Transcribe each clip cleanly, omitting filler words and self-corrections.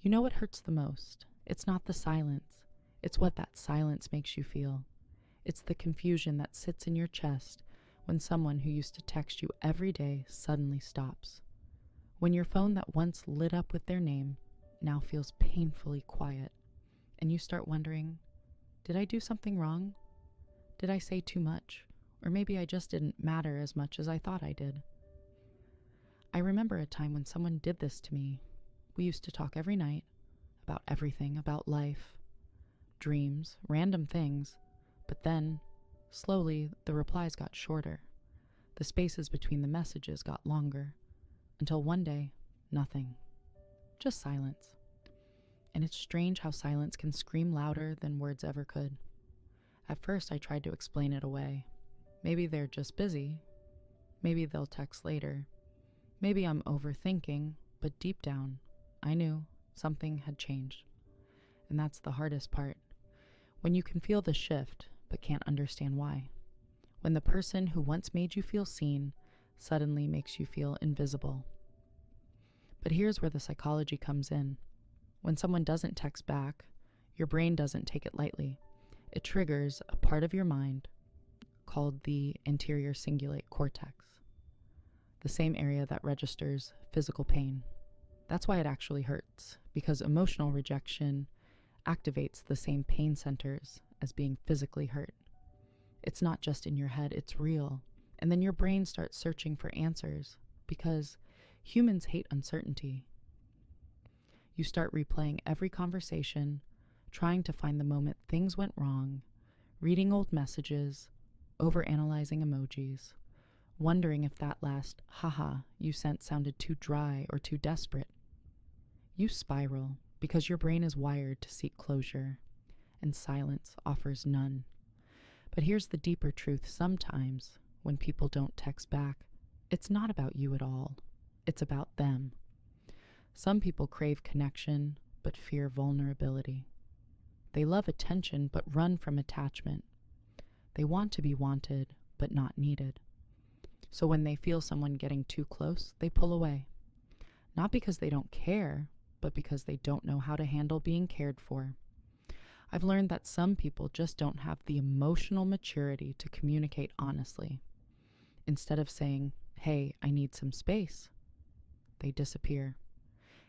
You know what hurts the most? It's not the silence. It's what that silence makes you feel. It's the confusion that sits in your chest when someone who used to text you every day suddenly stops. When your phone that once lit up with their name now feels painfully quiet, and you start wondering, did I do something wrong? Did I say too much? Or maybe I just didn't matter as much as I thought I did. I remember a time when someone did this to me. We used to talk every night about everything, about life, dreams, random things, but then, slowly, the replies got shorter. The spaces between the messages got longer, until one day, nothing. Just silence. And it's strange how silence can scream louder than words ever could. At first, I tried to explain it away. Maybe they're just busy. Maybe they'll text later. Maybe I'm overthinking, but deep down, I knew something had changed. And that's the hardest part. When you can feel the shift, but can't understand why. When the person who once made you feel seen suddenly makes you feel invisible. But here's where the psychology comes in. When someone doesn't text back, your brain doesn't take it lightly. It triggers a part of your mind called the anterior cingulate cortex, the same area that registers physical pain. That's why it actually hurts, because emotional rejection activates the same pain centers as being physically hurt. It's not just in your head, it's real. And then your brain starts searching for answers, because humans hate uncertainty. You start replaying every conversation, trying to find the moment things went wrong, reading old messages, overanalyzing emojis, wondering if that last haha you sent sounded too dry or too desperate. You spiral because your brain is wired to seek closure, and silence offers none. But here's the deeper truth: sometimes, when people don't text back, it's not about you at all. It's about them. Some people crave connection, but fear vulnerability. They love attention, but run from attachment. They want to be wanted, but not needed. So when they feel someone getting too close, they pull away. Not because they don't care, but because they don't know how to handle being cared for. I've learned that some people just don't have the emotional maturity to communicate honestly. Instead of saying, "Hey, I need some space," they disappear.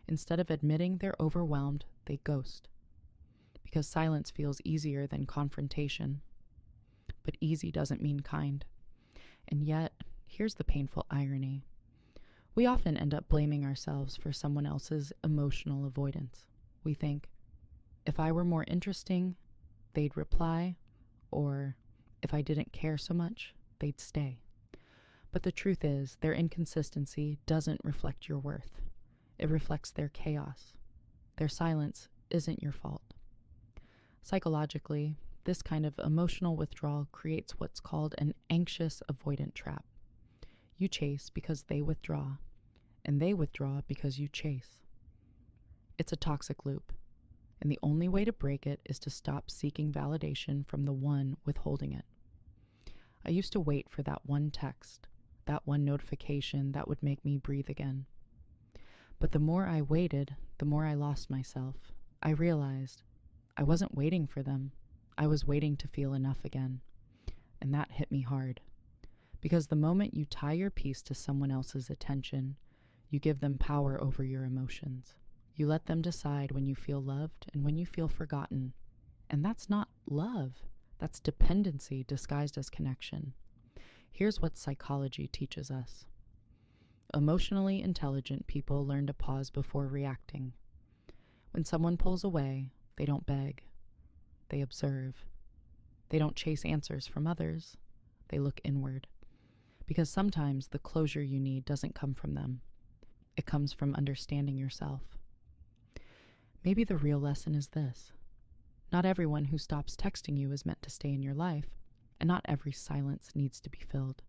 Instead of admitting they're overwhelmed, they ghost. Because silence feels easier than confrontation. But easy doesn't mean kind. And yet, here's the painful irony. We often end up blaming ourselves for someone else's emotional avoidance. We think, if I were more interesting, they'd reply, or if I didn't care so much, they'd stay. But the truth is, their inconsistency doesn't reflect your worth. It reflects their chaos. Their silence isn't your fault. Psychologically, this kind of emotional withdrawal creates what's called an anxious avoidant trap. You chase because they withdraw, and they withdraw because you chase. It's a toxic loop, and the only way to break it is to stop seeking validation from the one withholding it. I used to wait for that one text, that one notification that would make me breathe again. But the more I waited, the more I lost myself. I realized I wasn't waiting for them. I was waiting to feel enough again. And that hit me hard. Because the moment you tie your peace to someone else's attention, you give them power over your emotions. You let them decide when you feel loved and when you feel forgotten. And that's not love. That's dependency disguised as connection. Here's what psychology teaches us. Emotionally intelligent people learn to pause before reacting. When someone pulls away, they don't beg. They observe. They don't chase answers from others. They look inward. Because sometimes the closure you need doesn't come from them. It comes from understanding yourself. Maybe the real lesson is this. Not everyone who stops texting you is meant to stay in your life, and not every silence needs to be filled.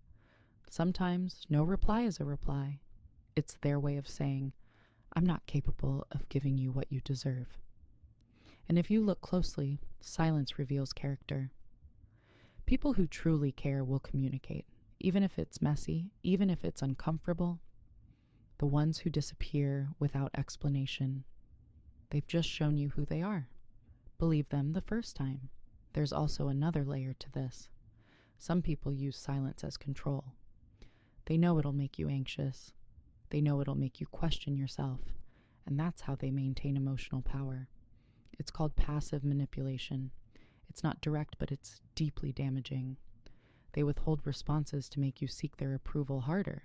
Sometimes no reply is a reply. It's their way of saying, I'm not capable of giving you what you deserve. And if you look closely, silence reveals character. People who truly care will communicate, even if it's messy, even if it's uncomfortable. The ones who disappear without explanation They've just shown you who they are. Believe them the first time. There's also another layer to this. Some people use silence as control. They know it'll make you anxious. They know it'll make you question yourself, and that's how they maintain emotional power. It's called passive manipulation. It's not direct, but it's deeply damaging. They withhold responses to make you seek their approval harder.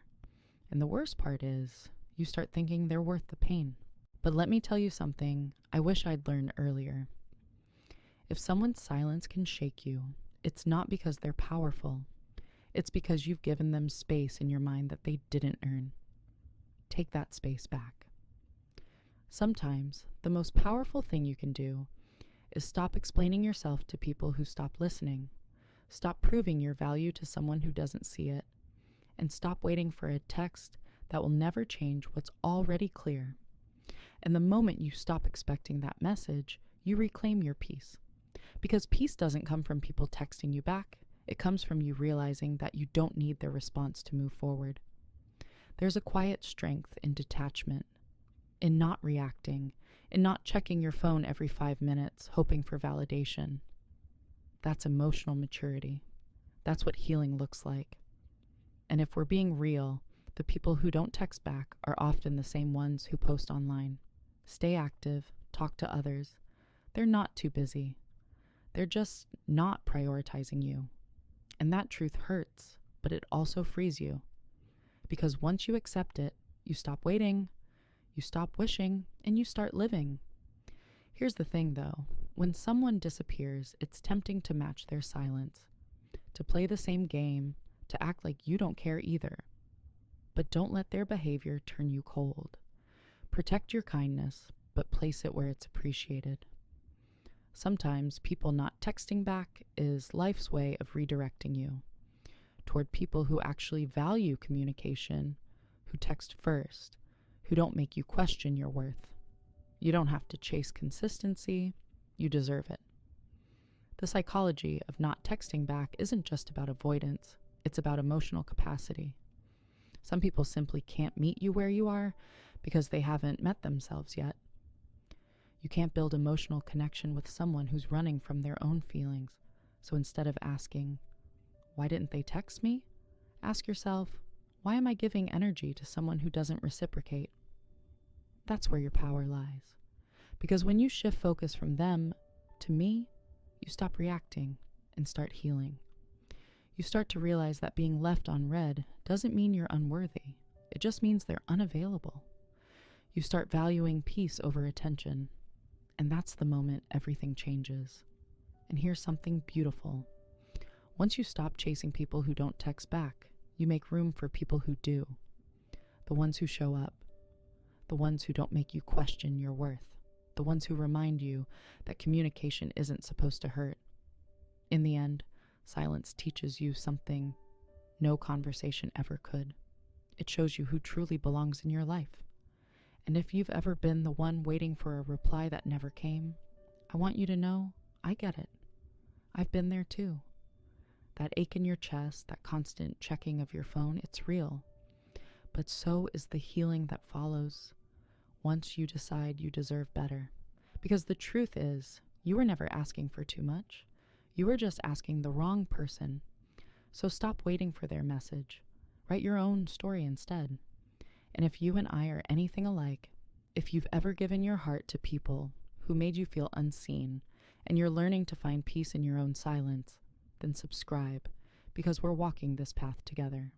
And the worst part is, you start thinking they're worth the pain. But let me tell you something I wish I'd learned earlier. If someone's silence can shake you, it's not because they're powerful. It's because you've given them space in your mind that they didn't earn. Take that space back. Sometimes, the most powerful thing you can do is stop explaining yourself to people who stop listening. Stop proving your value to someone who doesn't see it. And stop waiting for a text that will never change what's already clear. And the moment you stop expecting that message, you reclaim your peace. Because peace doesn't come from people texting you back. It comes from you realizing that you don't need their response to move forward. There's a quiet strength in detachment, in not reacting, in not checking your phone every 5 minutes, hoping for validation. That's emotional maturity. That's what healing looks like. And if we're being real, the people who don't text back are often the same ones who post online. Stay active, talk to others. They're not too busy. They're just not prioritizing you. And that truth hurts, but it also frees you. Because once you accept it, you stop waiting, you stop wishing, and you start living. Here's the thing though, when someone disappears, it's tempting to match their silence, to play the same game, to act like you don't care either. But don't let their behavior turn you cold. Protect your kindness, but place it where it's appreciated. Sometimes people not texting back is life's way of redirecting you toward people who actually value communication, who text first, who don't make you question your worth. You don't have to chase consistency, you deserve it. The psychology of not texting back isn't just about avoidance, it's about emotional capacity. Some people simply can't meet you where you are because they haven't met themselves yet. You can't build emotional connection with someone who's running from their own feelings. So instead of asking, why didn't they text me? Ask yourself, why am I giving energy to someone who doesn't reciprocate? That's where your power lies. Because when you shift focus from them to me, you stop reacting and start healing. You start to realize that being left unread doesn't mean you're unworthy. It just means they're unavailable. You start valuing peace over attention. And that's the moment everything changes. And here's something beautiful. Once you stop chasing people who don't text back, you make room for people who do. The ones who show up. The ones who don't make you question your worth. The ones who remind you that communication isn't supposed to hurt. In the end, silence teaches you something no conversation ever could. It shows you who truly belongs in your life. And if you've ever been the one waiting for a reply that never came, I want you to know, I get it. I've been there too. That ache in your chest, that constant checking of your phone, it's real. But so is the healing that follows once you decide you deserve better. Because the truth is, you were never asking for too much. You were just asking the wrong person. So stop waiting for their message. Write your own story instead. And if you and I are anything alike, if you've ever given your heart to people who made you feel unseen, and you're learning to find peace in your own silence, then subscribe, because we're walking this path together.